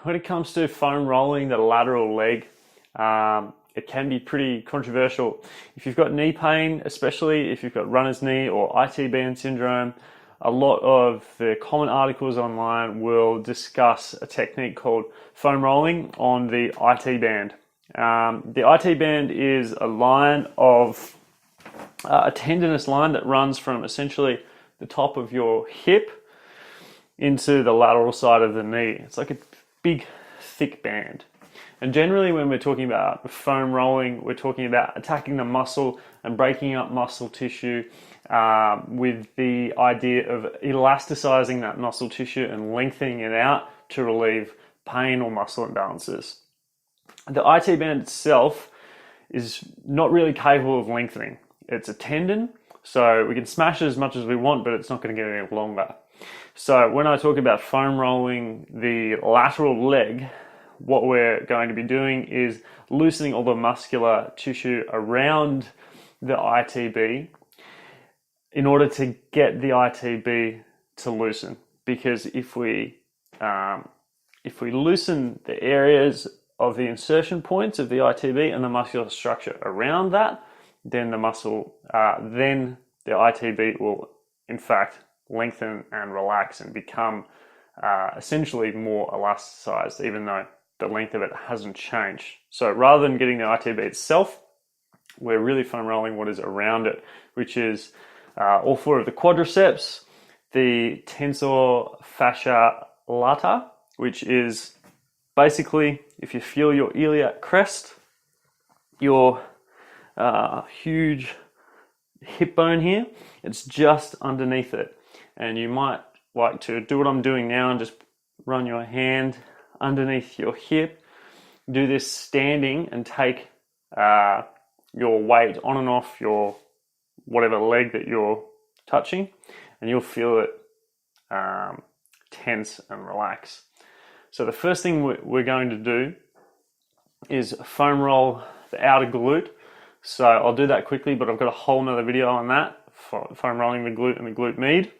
when it comes to foam rolling the lateral leg, it can be pretty controversial. If you've got knee pain, especially if you've got runner's knee or ITB syndrome, a lot of the common articles online will discuss a technique called foam rolling on the IT band. The IT band is a line of a tendinous line that runs from essentially the top of your hip into the lateral side of the knee. It's like a big, thick band. And generally when we're talking about foam rolling, we're talking about attacking the muscle and breaking up muscle tissue with the idea of elasticizing that muscle tissue and lengthening it out to relieve pain or muscle imbalances. The IT band itself is not really capable of lengthening. It's a tendon, so we can smash it as much as we want, but it's not going to get any longer. So when I talk about foam rolling the lateral leg, what we're going to be doing is loosening all the muscular tissue around the ITB in order to get the ITB to loosen. Because if we loosen the areas of the insertion points of the ITB and the muscular structure around that, then the ITB will in fact lengthen and relax and become essentially more elasticized, even though the length of it hasn't changed. So rather than getting the ITB itself, we're really foam rolling what is around it, which is all four of the quadriceps, the tensor fascia lata, which is basically, if you feel your iliac crest, your huge hip bone here, it's just underneath it. And you might like to do what I'm doing now and just run your hand underneath your hip. Do this standing and take your weight on and off your whatever leg that you're touching, and you'll feel it tense and relax. So the first thing we're going to do is foam roll the outer glute. So I'll do that quickly, but I've got a whole nother video on that, foam rolling the glute and the glute med.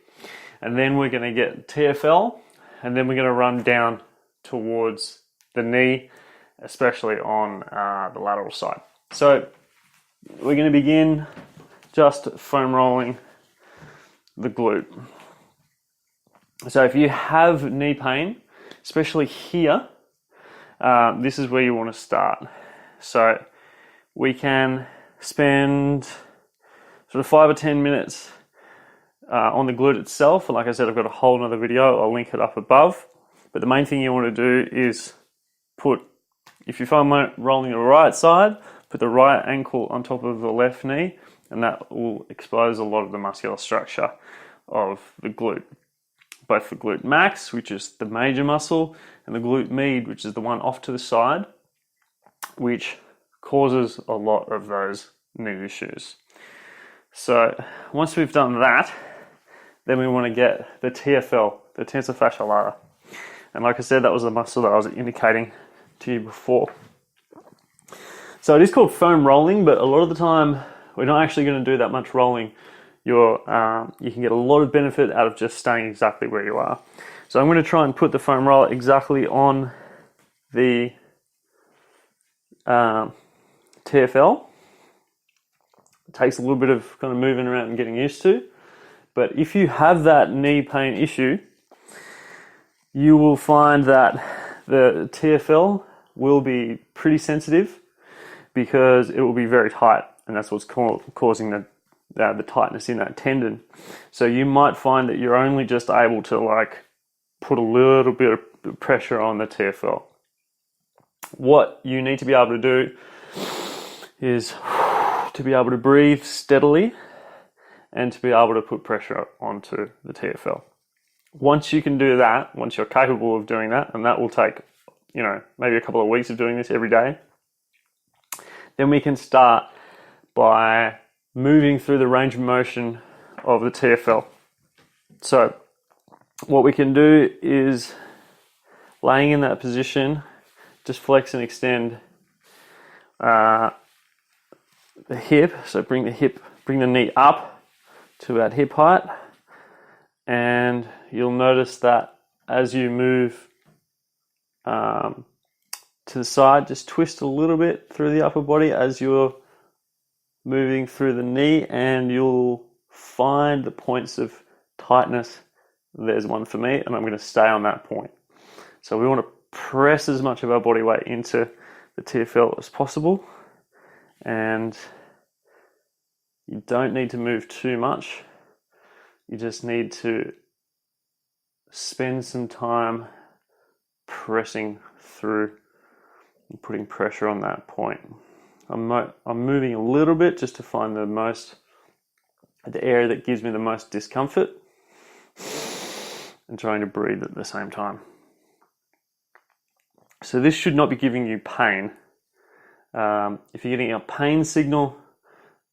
And then we're going to get TFL, and then we're going to run down towards the knee, especially on the lateral side. So we're going to begin just foam rolling the glute. So if you have knee pain, especially here, this is where you want to start. So we can spend sort of 5 or 10 minutes on the glute itself. And like I said, I've got a whole other video. I'll link it up above. But the main thing you want to do is if you're foam rolling the right side, put the right ankle on top of the left knee, and that will expose a lot of the muscular structure of the glute. Both the glute max, which is the major muscle, and the glute med, which is the one off to the side, which causes a lot of those knee issues. So once we've done that, then we want to get the TFL, the tensor fascia lata. And like I said, that was the muscle that I was indicating to you before. So it is called foam rolling, but a lot of the time we're not actually going to do that much rolling. You can get a lot of benefit out of just staying exactly where you are. So I'm going to try and put the foam roller exactly on the TFL. It takes a little bit of kind of moving around and getting used to. But if you have that knee pain issue, you will find that the TFL will be pretty sensitive because it will be very tight, and that's what's causing the tightness in that tendon. So you might find that you're only just able to like put a little bit of pressure on the TFL. What you need to be able to do is to be able to breathe steadily and to be able to put pressure onto the TFL. Once you can do that, once you're capable of doing that, and that will take, maybe a couple of weeks of doing this every day, then we can start by moving through the range of motion of the TFL. So what we can do is, laying in that position, just flex and extend the hip. So bring the knee up to about hip height, and you'll notice that as you move to the side. Just twist a little bit through the upper body as you're moving through the knee, and you'll find the points of tightness. There's one for me, and I'm going to stay on that point. So we want to press as much of our body weight into the TFL as possible, and you don't need to move too much. You just need to spend some time pressing through and putting pressure on that point. I'm moving a little bit just to find the area that gives me the most discomfort, and trying to breathe at the same time. So this should not be giving you pain. If you're getting a pain signal,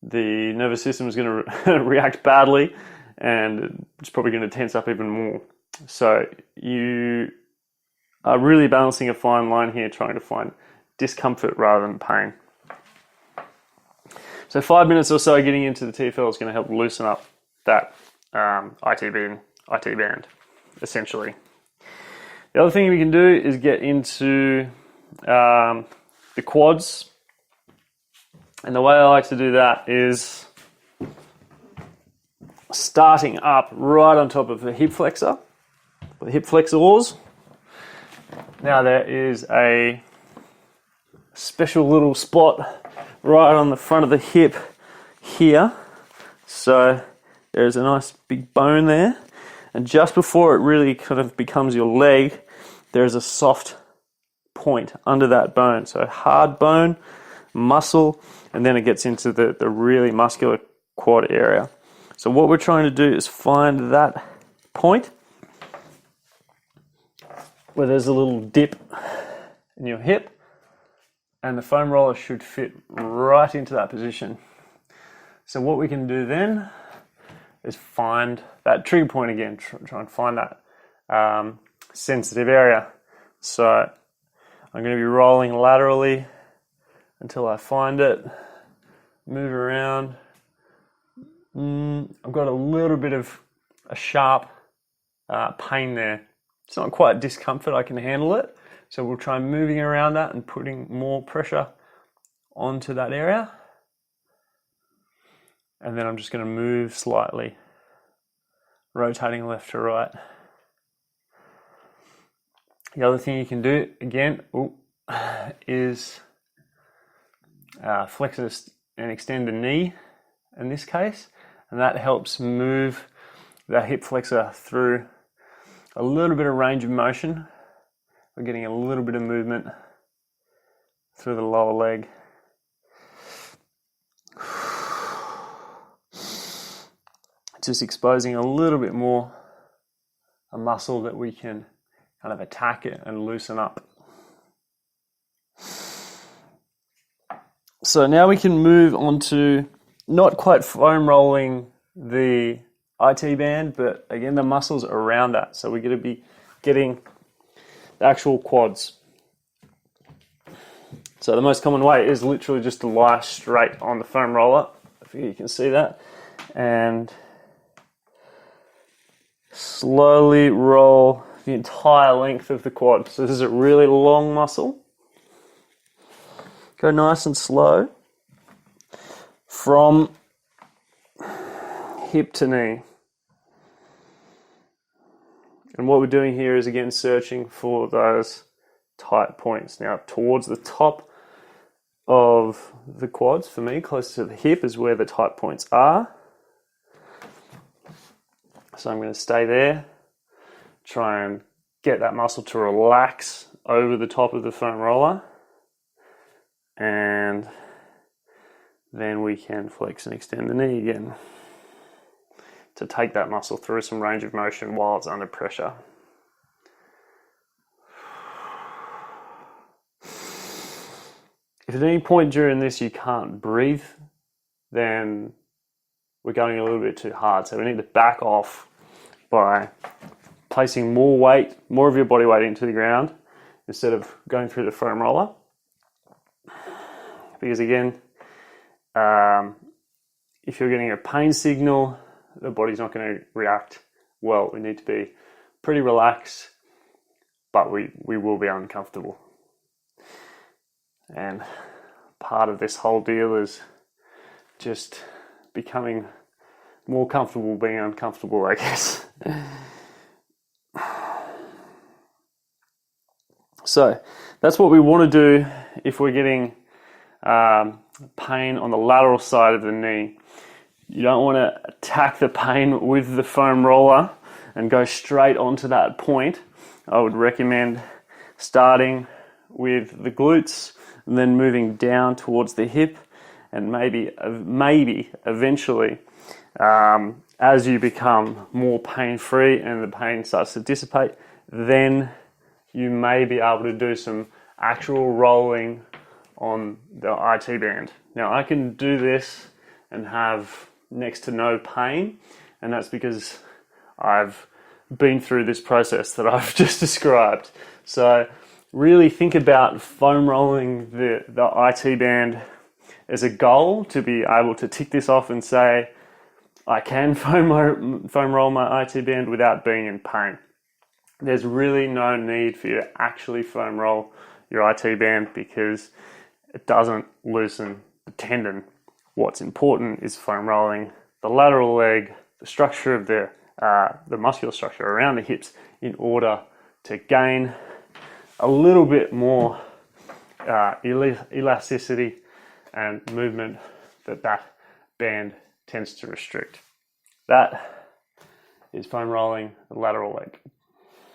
the nervous system is going to react badly, and it's probably going to tense up even more. So you are really balancing a fine line here, trying to find discomfort rather than pain. So 5 minutes or so getting into the TFL is going to help loosen up that ITB and IT band, essentially. The other thing we can do is get into the quads. And the way I like to do that is starting up right on top of the hip flexor, the hip flexors. Now there is a special little spot right on the front of the hip here. So there's a nice big bone there. And just before it really kind of becomes your leg, there's a soft point under that bone. So hard bone, muscle, and then it gets into the really muscular quad area. So what we're trying to do is find that point where there's a little dip in your hip, and the foam roller should fit right into that position. So what we can do then is find that trigger point again, try and find that sensitive area. So I'm going to be rolling laterally until I find it, move around. I've got a little bit of a sharp pain there. It's not quite discomfort, I can handle it. So we'll try moving around that and putting more pressure onto that area. And then I'm just going to move slightly, rotating left to right. The other thing you can do, again, is flex and extend the knee in this case. And that helps move the hip flexor through a little bit of range of motion. We're getting a little bit of movement through the lower leg. Just exposing a little bit more a muscle that we can kind of attack it and loosen up. So now we can move on to not quite foam rolling the IT band, but again the muscles around that. So we're going to be getting the actual quads. So the most common way is literally just to lie straight on the foam roller. I think you can see that. And slowly roll the entire length of the quad. So this is a really long muscle. Go nice and slow from hip to knee. And what we're doing here is again searching for those tight points. Now towards the top of the quads, for me, close to the hip is where the tight points are. So I'm going to stay there, try and get that muscle to relax over the top of the foam roller, and then we can flex and extend the knee again to take that muscle through some range of motion while it's under pressure. If at any point during this you can't breathe, then we're going a little bit too hard. So we need to back off by placing more weight, more of your body weight into the ground instead of going through the foam roller. Because again, if you're getting a pain signal, the body's not going to react well. We need to be pretty relaxed, but we will be uncomfortable. And part of this whole deal is just becoming more comfortable being uncomfortable, I guess. So that's what we want to do if we're getting pain on the lateral side of the knee. You don't want to attack the pain with the foam roller and go straight onto that point. I would recommend starting with the glutes and then moving down towards the hip, and maybe eventually, as you become more pain-free and the pain starts to dissipate, then you may be able to do some actual rolling on the IT band. Now, I can do this and have next to no pain, and that's because I've been through this process that I've just described. So really think about foam rolling the IT band as a goal, to be able to tick this off and say, I can foam roll my IT band without being in pain. There's really no need for you to actually foam roll your IT band because it doesn't loosen the tendon. What's important is foam rolling the lateral leg, the structure of the muscular structure around the hips, in order to gain a little bit more elasticity and movement that band tends to restrict. That is foam rolling the lateral leg.